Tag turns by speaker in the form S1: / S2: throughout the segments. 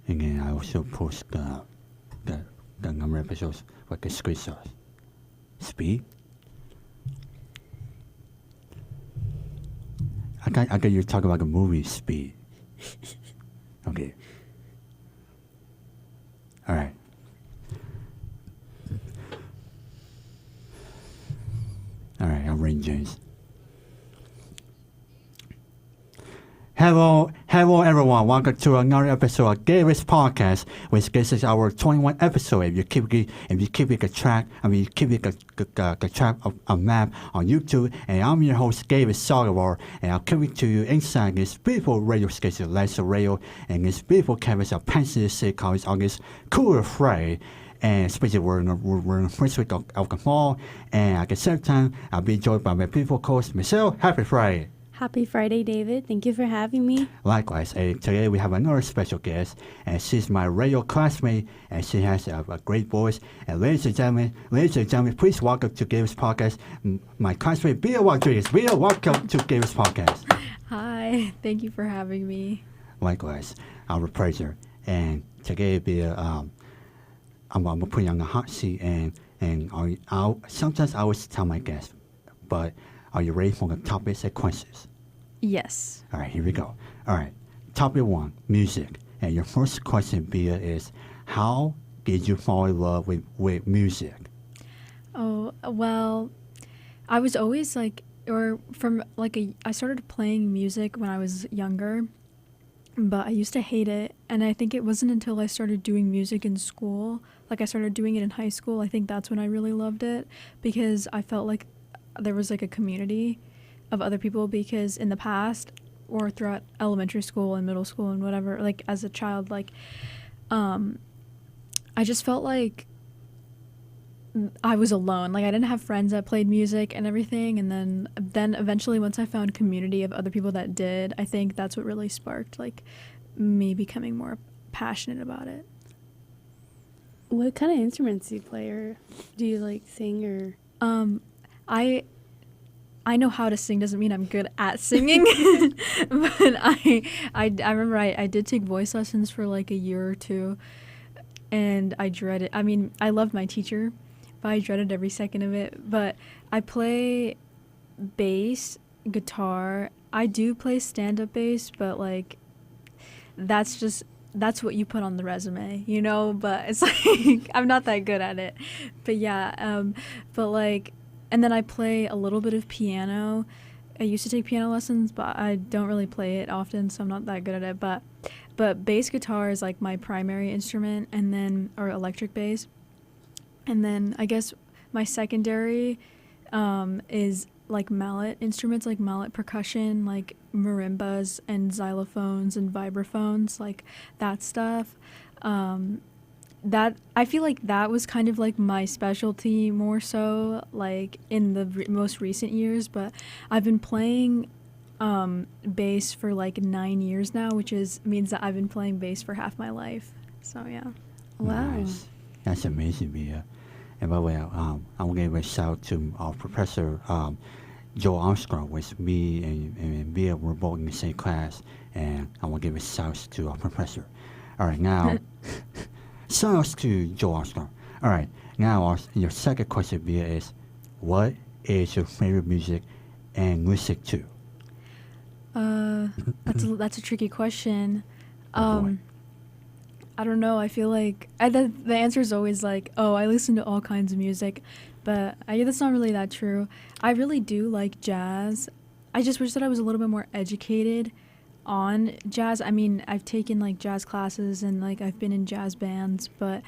S1: And then I also post the number of episodes like a screenshot. Speed? I got you talking about a movie, Speed. Okay. All right. All right, I'm Rain James. Hello everyone. Welcome to another episode of Gary's Podcast, which this is our 21st episode. If you keep a track of a map on YouTube, and I'm your host Gary Salvador, and I'll keep it to you inside this beautiful radio station, Laser Radio, and this beautiful campus of Penn City City College on this cooler Friday. And especially we're in the first week of the fall, and at the same time, I'll be joined by my beautiful co-host Michelle. Happy Friday.
S2: Happy Friday, David. Thank you for having me.
S1: Likewise. Today we have another special guest, and she's my radio classmate, and she has a great voice. And ladies and gentlemen, please welcome to Gary's Podcast, my classmate, Vida Rodriguez. Vida, welcome to Gary's Podcast.
S3: Hi. Thank you for having me.
S1: Likewise. Our pleasure. And today, Vida, I'm going to put you on the hot seat, and sometimes I always tell my guests, but are you ready for the topics and questions?
S3: Yes.
S1: All right, here we go. All right, topic 1, music. And your first question, Bia, is how did you fall in love with music?
S3: Oh, well, I was always I started playing music when I was younger, but I used to hate it. And I think it wasn't until I started doing music in school, like I started doing it in high school, I think that's when I really loved it, because I felt like there was like a community of other people, because in the past or throughout elementary school and middle school and whatever, like as a child, like I just felt like I was alone. Like I didn't have friends that played music and everything, and then eventually once I found community of other people that did, I think that's what really sparked like me becoming more passionate about it.
S2: What kind of instruments do you play, or do you like sing, or?
S3: I know how to sing doesn't mean I'm good at singing, but I remember I did take voice lessons for like a year or two, and I dreaded. I mean, I loved my teacher, but I dreaded every second of it. But I play bass, guitar. I do play stand-up bass, but like that's what you put on the resume, you know? But it's like I'm not that good at it. But yeah, but like. And then I play a little bit of piano. I used to take piano lessons, but I don't really play it often, so I'm not that good at it. But bass guitar is like my primary instrument, and then or electric bass. And then I guess my secondary is like mallet instruments, like mallet percussion, like marimbas and xylophones and vibraphones, like that stuff. That I feel like that was kind of like my specialty more so like in the most recent years, but I've been playing bass for like 9 years now, which means that I've been playing bass for half my life. So yeah.
S2: Wow.
S1: Nice. That's amazing, Bia. And by the way, I'm going to give a shout out to our professor, Joe Armstrong, which me and Bia were both in the same class, and I want to give a shout out to our professor. All right, now... Shout outs to Joe Armstrong. All right, now your second question, Bia, is what is your favorite music and listen to?
S3: That's a tricky question.
S1: Oh,
S3: I don't know. I feel like the answer is always like, oh, I listen to all kinds of music, but that's not really that true. I really do like jazz. I just wish that I was a little bit more educated on jazz. I mean, I've taken like jazz classes and like I've been in jazz bands, but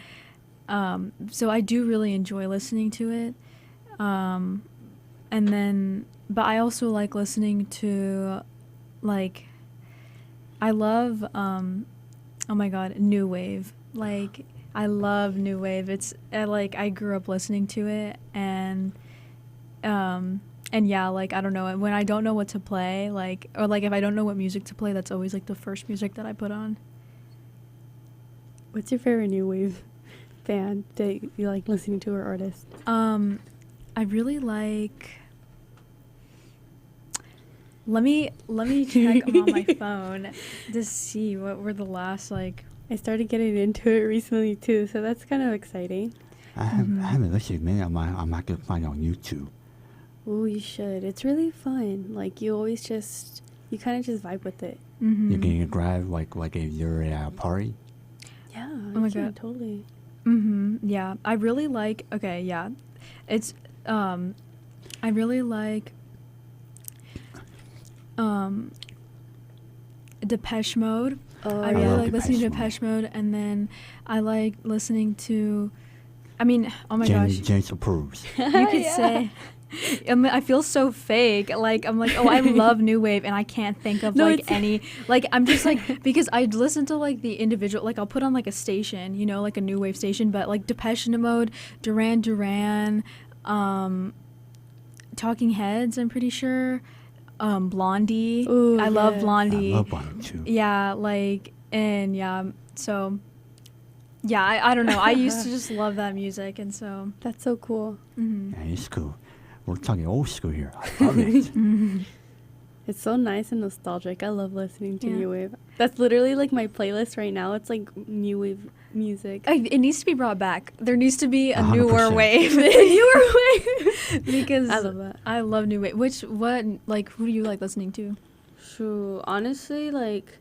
S3: so I do really enjoy listening to it. And then, but I also like listening to like, I love, oh my God, new wave. Like, I love new wave. It's I grew up listening to it, and yeah, like, I don't know, when I don't know what to play, like, or like if I don't know what music to play, that's always like the first music that I put on.
S2: What's your favorite new wave band that you like listening to, or artist?
S3: I really like, let me check on my phone to see what were the last like
S2: I started getting into it recently too, so that's kind of exciting.
S1: I haven't listened. Maybe I might go find it on YouTube.
S2: Oh, you should. It's really fun. Like you kind of just vibe with it.
S3: Mm-hmm.
S1: You're getting a drive like if you're at a party.
S2: Yeah.
S3: Oh my
S2: yeah,
S3: God.
S2: Totally.
S3: Mm-hmm. Yeah, I really like. Okay, yeah, it's. I really like. Depeche Mode.
S2: Oh,
S3: I
S1: I
S3: really
S1: love
S3: like listening to
S1: Depeche
S3: Depeche Mode, and then I like listening to. I mean, oh my gosh,
S1: James approves.
S3: you could say. I feel so fake. Like I'm like, oh, I love new wave, and I can't think of
S2: No,
S3: like
S2: it's-
S3: any. Like I'm just like because I listen to like the individual. Like I'll put on like a station, you know, like a new wave station. But like Depeche Mode, Duran Duran, Talking Heads. I'm pretty sure. Blondie.
S2: Ooh,
S3: I love
S2: yes.
S3: Blondie.
S1: I love Blondie too.
S3: Yeah, like and yeah. So yeah, I don't know. I used to just love that music, and so.
S2: That's so cool.
S3: Mm-hmm.
S1: Yeah, it's cool. We're talking old school here. I love it.
S2: It's so nice and nostalgic. I love listening to
S3: Yeah.
S2: new wave. That's literally like my playlist right now. It's like new wave music.
S3: It needs to be brought back. There needs to be a
S1: 100%.
S3: newer wave. Newer wave. Because
S2: I love that.
S3: I love new wave. Who do you like listening to?
S2: True. Honestly, like,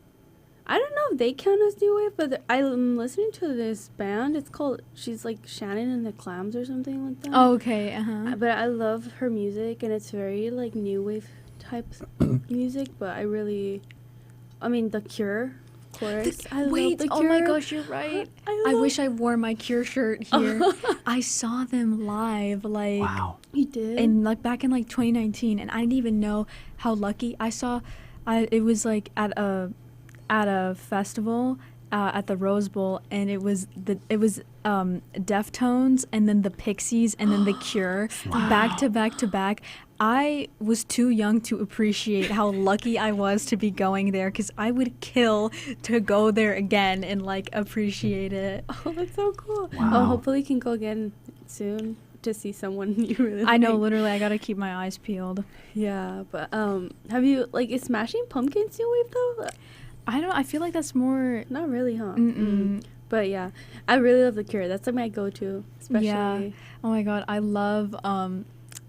S2: I don't know if they count as new wave, but I'm listening to this band. It's called, she's like Shannon and the Clams or something like that.
S3: Oh, okay. Uh-huh.
S2: But I love her music, and it's very like new wave type music. But The Cure, of course. I love
S3: Wait,
S2: The
S3: oh my
S2: Cure.
S3: gosh, you're right.
S2: I
S3: I
S2: love-
S3: wish I wore my Cure shirt here. I saw them live, like,
S1: Wow.
S2: You did.
S3: in like back in like 2019, and I didn't even know how lucky I saw. It was like at a festival at the Rose Bowl, and it was Deftones and then the Pixies and then the Cure back to back to back. I was too young to appreciate how lucky I was to be going there, because I would kill to go there again and like appreciate it.
S2: Oh, that's so cool.
S1: Wow.
S2: Oh, hopefully you can go again soon to see someone you really
S3: I know,
S2: like.
S3: literally, I gotta keep my eyes peeled.
S2: Yeah, but have you is Smashing Pumpkins new wave though?
S3: I feel like that's more.
S2: Not really, huh?
S3: Mm-mm.
S2: But yeah, I really love The Cure. That's like my go-to, especially.
S3: Yeah. Oh my god, I love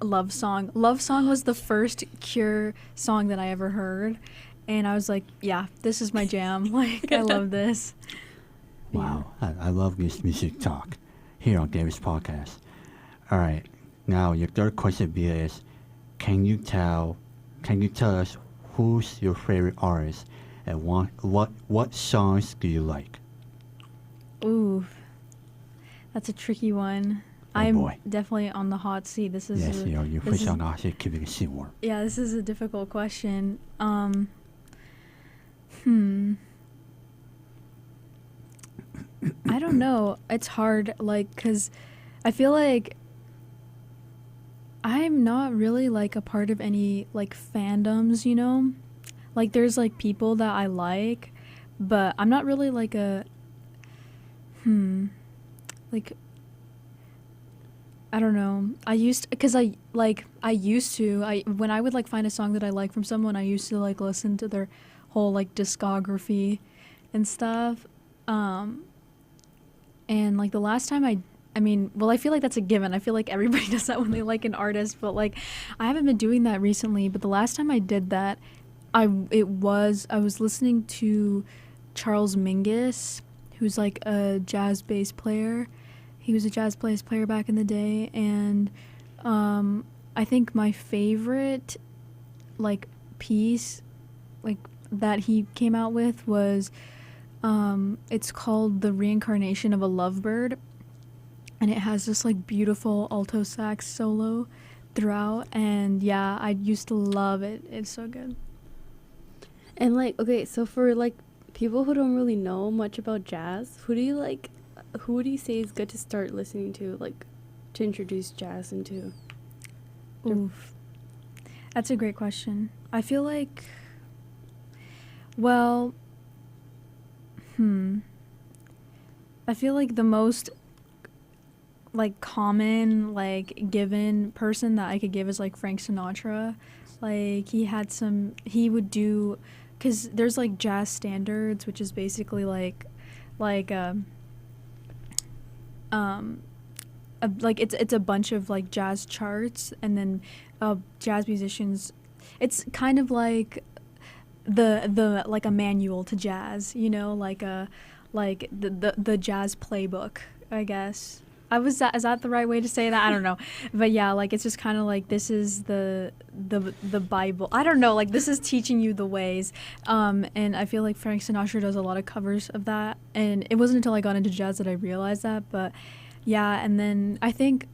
S3: Love Song. Love Song was the first Cure song that I ever heard, and I was like, yeah, this is my jam. Like, I love this.
S1: Wow. I love this music talk here on David's podcast. All right. Now your third question is, can you tell us who's your favorite artist and what songs do you like?
S3: Ooh, that's a tricky one.
S1: Oh,
S3: I'm
S1: boy.
S3: definitely on the hot seat. This is
S1: Yes, you're
S3: this is-
S1: pushing on keeping it warm.
S3: yeah, this is a difficult question. I don't know. It's hard, like, 'cause I feel like I'm not really like a part of any like fandoms, you know? Like there's like people that I like, but I'm not really like a like I don't know. When I would like find a song that I like from someone, I used to like listen to their whole like discography and stuff. And like the last time I feel like that's a given. I feel like everybody does that when they like an artist, but like I haven't been doing that recently. But the last time I did that, I was listening to Charles Mingus, who's like a jazz bass player. He was a jazz bass player back in the day, and I think my favorite like piece like that he came out with was it's called The Reincarnation of a Lovebird, and it has this like beautiful alto sax solo throughout, and yeah, I used to love it. It's so good.
S2: And like, okay, so for like people who don't really know much about jazz, who do you say is good to start listening to, like, to introduce jazz into?
S3: Oof. That's a great question. I feel like, well, I feel like the most like common like given person that I could give is like Frank Sinatra. Like he would do, because there's like jazz standards, which is basically like like like it's a bunch of like jazz charts, and then jazz musicians. It's kind of like the like a manual to jazz, you know, like the jazz playbook, I guess. Is that the right way to say that? I don't know. But yeah, like it's just kind of like this is the Bible. I don't know, like this is teaching you the ways. And I feel like Frank Sinatra does a lot of covers of that. And it wasn't until I got into jazz that I realized that, but yeah, and then I think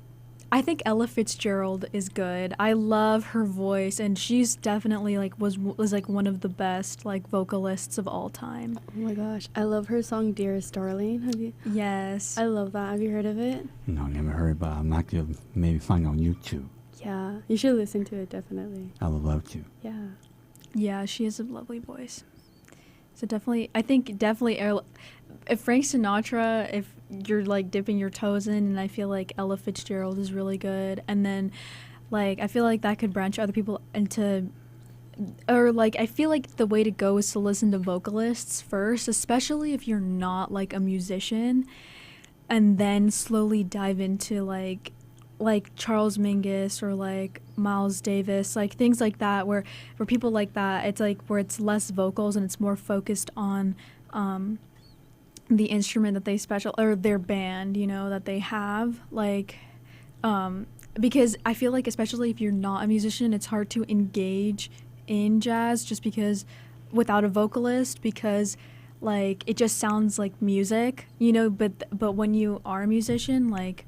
S3: Ella Fitzgerald is good. I love her voice, and she's definitely like was like one of the best like vocalists of all time.
S2: Oh my gosh, I love her song "Dearest Darling." Have you?
S3: Yes.
S2: I love that. Have you heard of it?
S1: No, never heard, but I'm not gonna maybe find it on YouTube.
S2: Yeah, you should listen to it definitely.
S1: I would love to.
S2: Yeah.
S3: Yeah, she has a lovely voice. So I think if Frank Sinatra, if you're like dipping your toes in, and I feel like Ella Fitzgerald is really good, and then like I feel like that could branch other people into, or like I feel like the way to go is to listen to vocalists first, especially if you're not like a musician, and then slowly dive into like Charles Mingus or like Miles Davis, like things like that, where people like that, it's like where it's less vocals and it's more focused on the instrument that they or their band, you know, that they have, like because I feel like especially if you're not a musician, it's hard to engage in jazz just because without a vocalist, because like it just sounds like music, you know, but when you are a musician, like,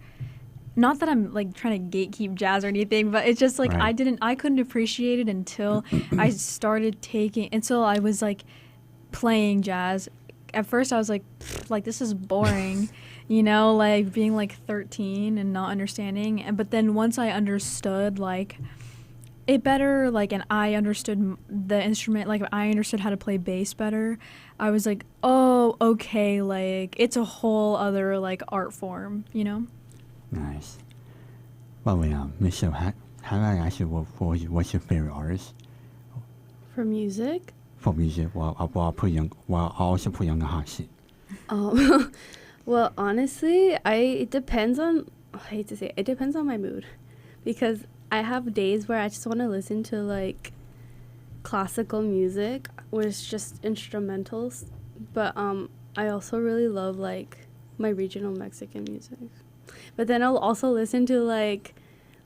S3: not that I'm like trying to gatekeep jazz or anything, but it's just like
S1: right.
S3: I couldn't appreciate it until I was like playing jazz. At first I was like this is boring, you know, like being like 13 and not understanding. But then once I understood like it better, like, and I understood the instrument, like I understood how to play bass better, I was like, oh, okay, like it's a whole other like art form, you know?
S1: Nice. Well, Michelle, how I ask you what's your favorite artist
S2: For music?
S1: for music? Well, I'll also put young hot seat.
S2: Well, honestly, it depends on. I hate to say it depends on my mood, because I have days where I just want to listen to like classical music, where it's just instrumentals. But I also really love like my regional Mexican music. But then I'll also listen to like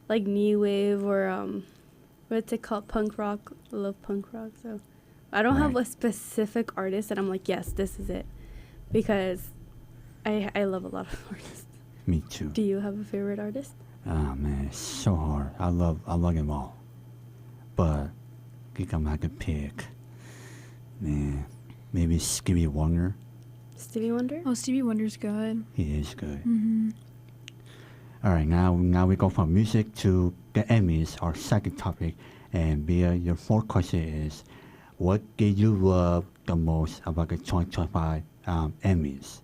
S2: new wave or what's it called, punk rock. I love punk rock, so I don't have a specific artist that I'm like, yes, this is it, because I love a lot of artists.
S1: Me too.
S2: Do you have a favorite artist?
S1: Oh man, it's so hard. I love them all, but I think I'm not gonna pick. Man, maybe Stevie Wonder.
S2: Stevie Wonder?
S3: Oh, Stevie Wonder's good.
S1: He is good.
S3: Mm-hmm.
S1: All right, now we go from music to the Emmys, our second topic. And Bia, your fourth question is, what did you love the most about the 2025 Emmys?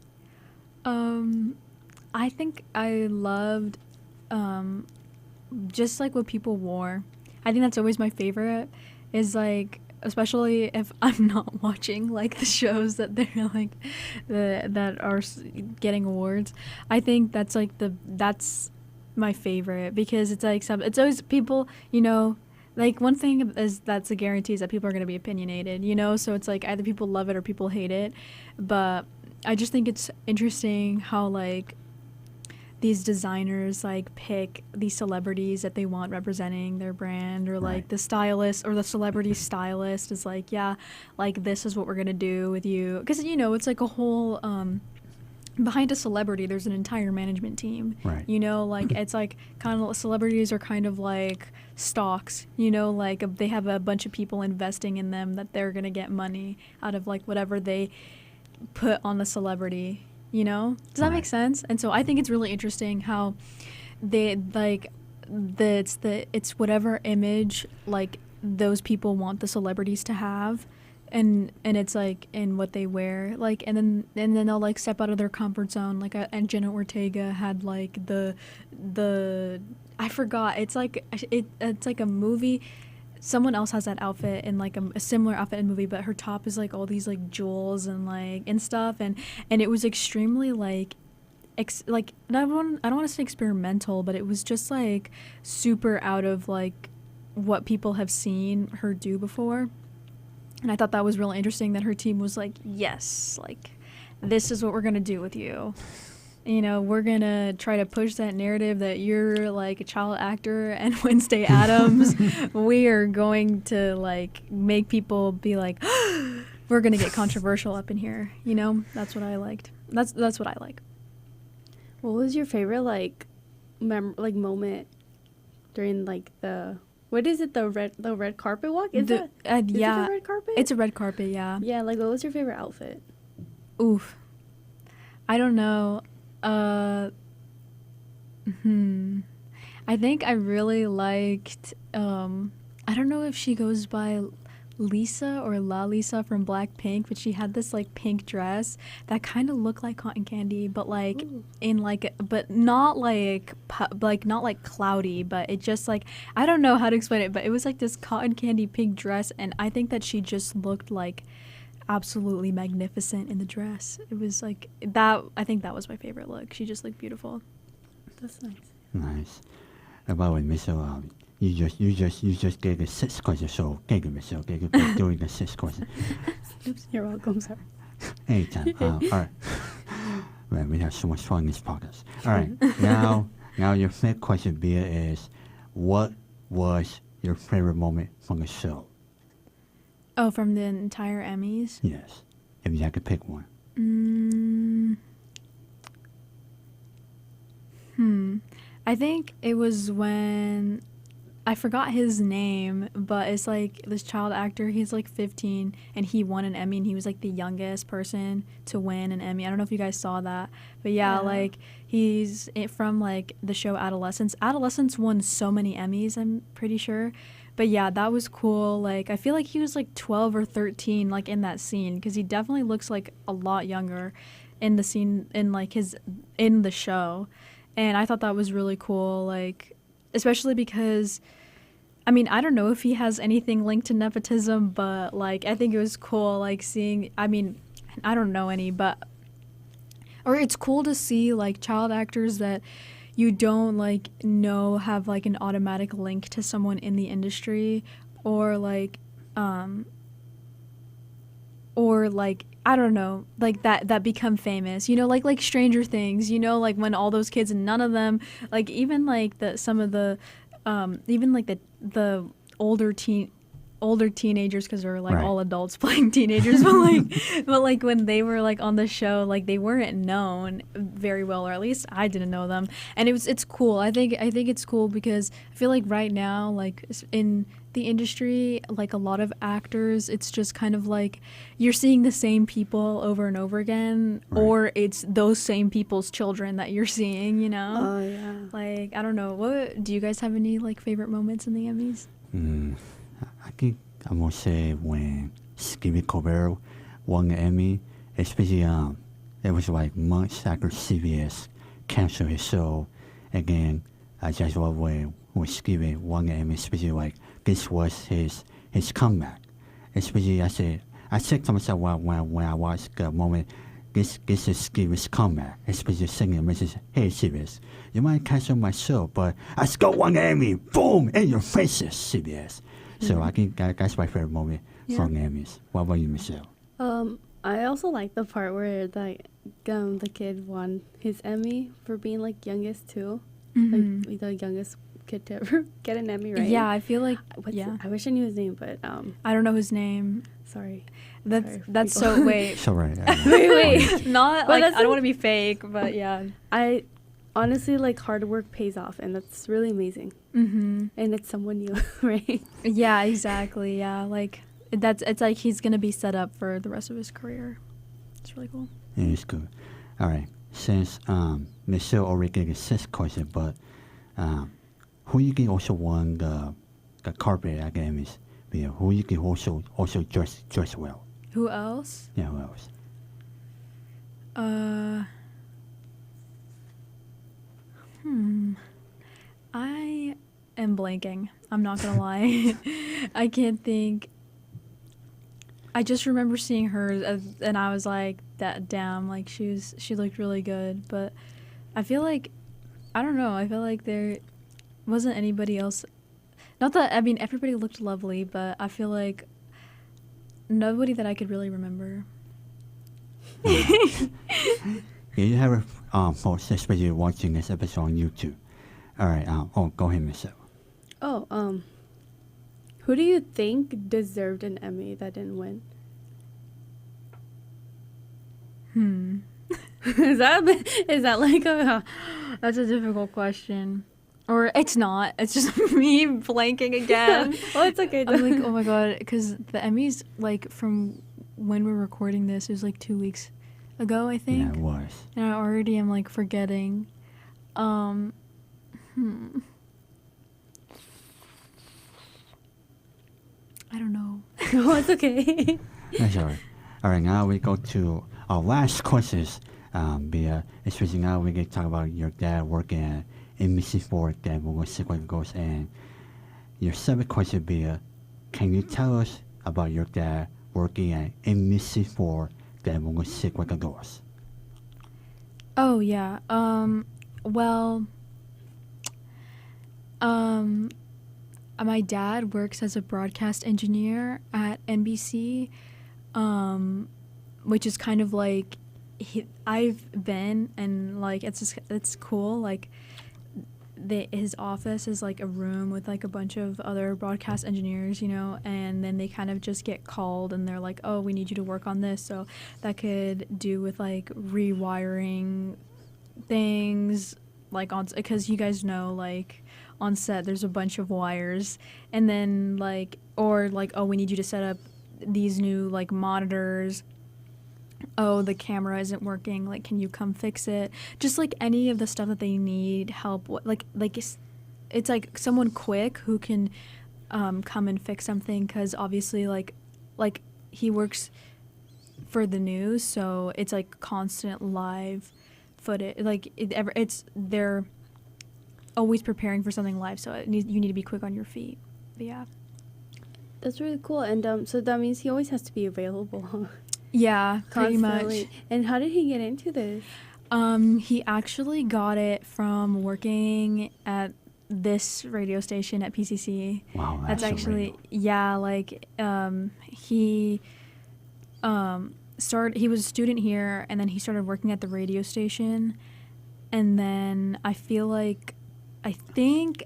S3: I think I loved just like what people wore. I think that's always my favorite, is like, especially if I'm not watching like the shows that they're like that are getting awards. I think that's like that's my favorite, because it's like it's always people, you know, like one thing is that's a guarantee is that people are going to be opinionated, you know, so it's like either people love it or people hate it. But I just think it's interesting how like these designers like pick these celebrities that they want representing their brand, or like the stylist or the celebrity stylist is like, yeah, like this is what we're gonna do with you, because you know it's like a whole behind a celebrity there's an entire management team,
S1: right?
S3: You know, like it's like kind of celebrities are kind of like stocks, you know, like they have a bunch of people investing in them that they're gonna get money out of like whatever they put on the celebrity. You know, does that make sense? And so I think it's really interesting how they like it's whatever image like those people want the celebrities to have, and it's like in what they wear, like, and then they'll like step out of their comfort zone. Like and Jenna Ortega had like the I forgot, it's like a movie someone else has that outfit in like a similar outfit in the movie, but her top is like all these like jewels and like and stuff, and it was extremely like like I don't want to say experimental, but it was just like super out of like what people have seen her do before. And I thought that was really interesting that her team was like, yes, like this is what we're gonna do with you. You know, we're gonna try to push that narrative that you're like a child actor and Wednesday Addams. We are going to like make people be like, we're gonna get controversial up in here. You know, that's what I liked. That's what I like.
S2: What was your favorite like moment during like the what is it, the red carpet walk? Is
S3: yeah,
S2: it a red carpet?
S3: It's a red carpet. Yeah.
S2: Yeah, like what was your favorite outfit?
S3: Oof. I don't know. I think I really liked, I don't know if she goes by Lisa or La Lisa from Blackpink, but she had this like pink dress that kind of looked like cotton candy, but like in like, but not like not like cloudy, but it just like, I don't know how to explain it, but it was like this cotton candy pink dress, and I think that she just looked like absolutely magnificent in the dress. It was like that. I think that was my favorite look. She just looked beautiful.
S2: That's nice.
S1: Nice. About with Michelle, you just gave a 6 question, so thank you, Michelle. Thank you for doing the 6 question.
S2: Oops, you're welcome, sir.
S1: Anytime. All right. Man, we have so much fun in this podcast. All right. now your fifth question, Bia, is what was your favorite moment from the show?
S3: Oh, from the entire Emmys?
S1: Yes. If you had to pick one.
S3: I think it was when I forgot his name, but it's like this child actor, he's like 15 and he won an Emmy, and he was like the youngest person to win an Emmy. I don't know if you guys saw that, but yeah. Like he's from like the show Adolescence. Adolescence won so many Emmys, I'm pretty sure. But yeah, that was cool. Like I feel like he was like 12 or 13 like in that scene, because he definitely looks like a lot younger in the scene, in like in the show. And I thought that was really cool, like especially because I mean, I don't know if he has anything linked to nepotism, but like I think it was cool like seeing, I mean, I don't know any, but or it's cool to see like child actors that you don't like know have like an automatic link to someone in the industry, or like I don't know, like that become famous, you know, like Stranger Things, you know, like when all those kids, and none of them, like even like some of the even like the older teenagers, because they're like all adults playing teenagers, but like when they were like on the show, like they weren't known very well, or at least I didn't know them. And it's cool. I think it's cool because I feel like right now, like in the industry, like a lot of actors, it's just kind of like you're seeing the same people over and over again, or it's those same people's children that you're seeing, you know?
S2: Oh yeah.
S3: Like I don't know, what do you guys have any like favorite moments in the Emmys?
S1: I think I'm gonna say when Stevie Colbert won the Emmy, especially it was like months after CBS canceled his show. Again, I just love when Stevie won the Emmy, especially like this was his comeback. Especially I said to myself when I watched the moment, this is Stevie's comeback. Especially singing a message, hey CBS, you might cancel my show, but I still won the Emmy. Boom, in your faces, CBS. So I think that's my favorite moment from the Emmys. What about you, Michelle?
S2: I also like the part where the kid won his Emmy for being like youngest too, like the youngest kid to ever get an Emmy, right?
S3: Yeah, I feel like
S2: I wish I knew his name, but
S3: I don't know his name.
S2: Sorry.
S3: That's so wait.
S1: So right.
S2: wait.
S3: Not like I don't want to be fake, but yeah.
S2: I honestly, like, hard work pays off, and that's really amazing. And it's someone new, right?
S3: Yeah, exactly. Yeah, like it's like he's gonna be set up for the rest of his career. It's really cool.
S1: Yeah, it's good. All right. Since Michelle already gave a 6th question, but who you can also won the carpet at the Emmys? Yeah, who you can also dress well?
S3: Who else?
S1: Yeah, who else?
S3: I am blanking. I'm not gonna lie. I can't think. I just remember seeing her and I was like, that damn, like she looked really good. But I feel like, I don't know. I feel like there wasn't anybody else. Not that, I mean, everybody looked lovely, but I feel like nobody that I could really remember.
S1: Yeah, you have folks, especially watching this episode on YouTube. All right. Go ahead, Michelle.
S2: Oh, who do you think deserved an Emmy that didn't win? Is that like a...
S3: That's a difficult question. Or it's not. It's just me blanking again.
S2: Oh, it's okay.
S3: I'm like, oh my god, because the Emmys, like, from when we're recording this, it was like 2 weeks ago, I think.
S1: Yeah, it was.
S3: And I already am like forgetting. I don't know.
S2: Oh, it's okay.
S1: That's all right. All right, now we go to our last questions. Especially now we get to talk about your dad working at NBC4 that we're going to see what it goes. And your seventh question be, can you tell us about your dad working at NBC4 that we're going to see what it goes?
S3: Oh yeah. Well. My dad works as a broadcast engineer at NBC, which is kind of like I've been, and like it's cool. Like his office is like a room with like a bunch of other broadcast engineers, you know, and then they kind of just get called and they're like, oh, we need you to work on this. So that could do with like rewiring things, like on, because you guys know, like on set there's a bunch of wires, and then like, or like, oh, we need you to set up these new like monitors. Oh, the camera isn't working, like can you come fix it? Just like any of the stuff that they need help with, like it's like someone quick who can come and fix something, because obviously like he works for the news, so it's like constant live footage, like they're always preparing for something live, so you need to be quick on your feet. But yeah,
S2: That's really cool. And so that means he always has to be available, huh?
S3: yeah, pretty
S2: Constantly.
S3: much.
S2: And how did he get into this?
S3: He actually got it from working at this radio station at PCC.
S1: Wow,
S3: That's actually, yeah, like he he was a student here, and then he started working at the radio station, and then I think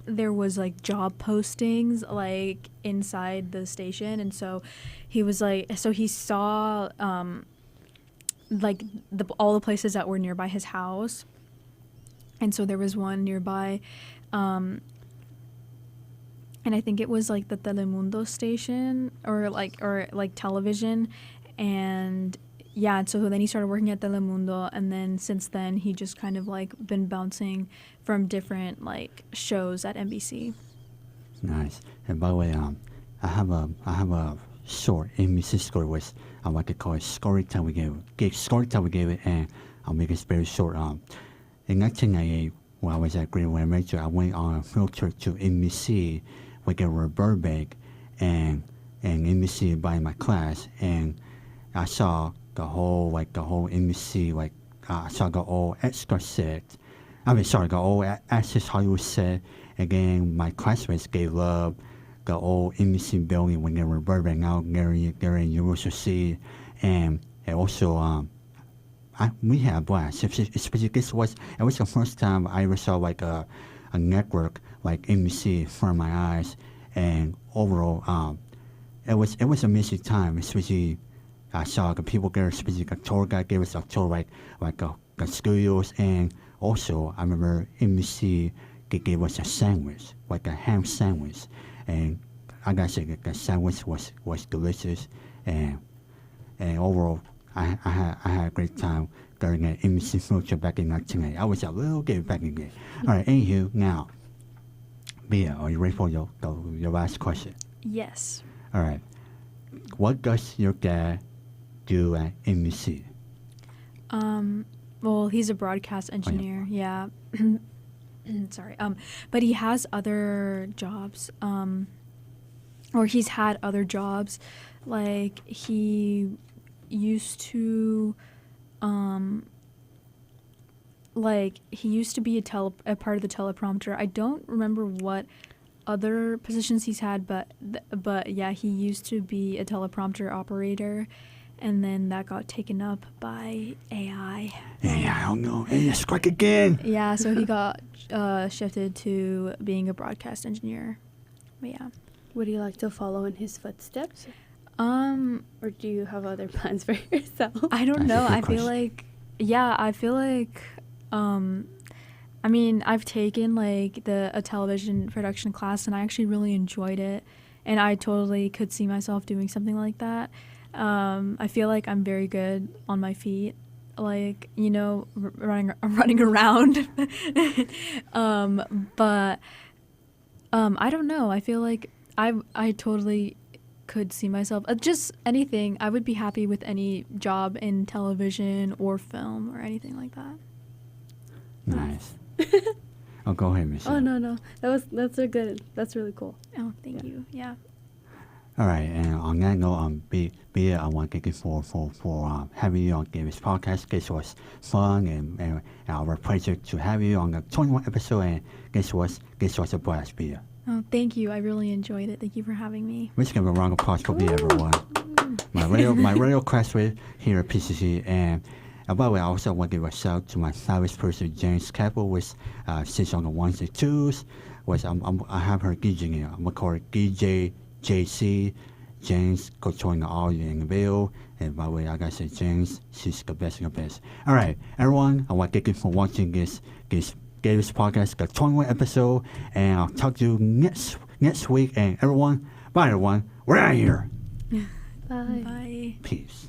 S3: there was like job postings like inside the station, and so he was like, so he saw like all the places that were nearby his house, and so there was one nearby, and I think it was like the Telemundo station or like television, and yeah, and so then he started working at Telemundo, and then since then he just kind of like been bouncing from different like shows at NBC.
S1: Nice. And by the way, I have a short NBC story with I like to call it story time we gave it, and I'll make it very short. In 1998, when I was at Greenway Major, I went on a field trip to NBC, we were Burbank, and NBC by my class, and I saw the whole NBC, like I saw the old extra set. The old Access Hollywood set. Again, my classmates gave love the old NBC building when they were Burbank. Now they're in Universal City, and also we had a blast. Especially it was the first time I ever saw like a network like NBC in front of my eyes, and overall it was an amazing time. Especially I saw the people there, especially the tour guide gave us a tour like the studios, and also I remember NBC gave us a sandwich, like a ham sandwich, and I gotta say the sandwich was delicious, and overall I had a great time during an NBC field trip back in 1980. I was a little kid back in there. All right, anywho, now, Bia, are you ready for your last question?
S3: Yes.
S1: All right. What does your dad do at NBC?
S3: Well, he's a broadcast engineer. Yeah. sorry. But he has other jobs. Or he's had other jobs. Like he used to be a part of the teleprompter. I don't remember what other positions he's had, but yeah, he used to be a teleprompter operator, and then that got taken up by AI.
S1: Yeah, I don't know. Hey, strike again.
S3: Yeah, so he got shifted to being a broadcast engineer. But yeah.
S2: Would you like to follow in his footsteps?
S3: Um,
S2: Or do you have other plans for yourself?
S3: I don't
S1: That's a
S3: know.
S1: good
S3: I feel like, I mean, I've taken like a television production class, and I actually really enjoyed it, and I totally could see myself doing something like that. I feel like I'm very good on my feet, like, you know, running around. But I don't know. I feel like I totally could see myself just anything. I would be happy with any job in television or film or anything like that.
S1: Nice. Oh, go ahead, Michelle.
S2: Oh, no. That's really cool.
S3: Oh, thank you. Yeah.
S1: All right, and on that note, Bea, I want to thank you for having you on this podcast. This was fun and our pleasure to have you on the 21 episode, and this was a blast, Bea.
S3: Oh, thank you. I really enjoyed it. Thank you for having me.
S1: Let's give a round of applause for Bea, everyone. My radio classmate here at PCC, and by the way, I also want to give a shout out to my stylist person, James Capel, which sits on the ones and twos, which I have her DJing it. I'm going to call her DJ JC. James, go join the audio in the video. And by the way, I got to say, James, she's the best of the best. All right, everyone, I want to thank you for watching this podcast, the 21 episode, and I'll talk to you next week. And everyone, bye, everyone. We're out of here.
S2: Bye.
S3: Bye.
S1: Peace.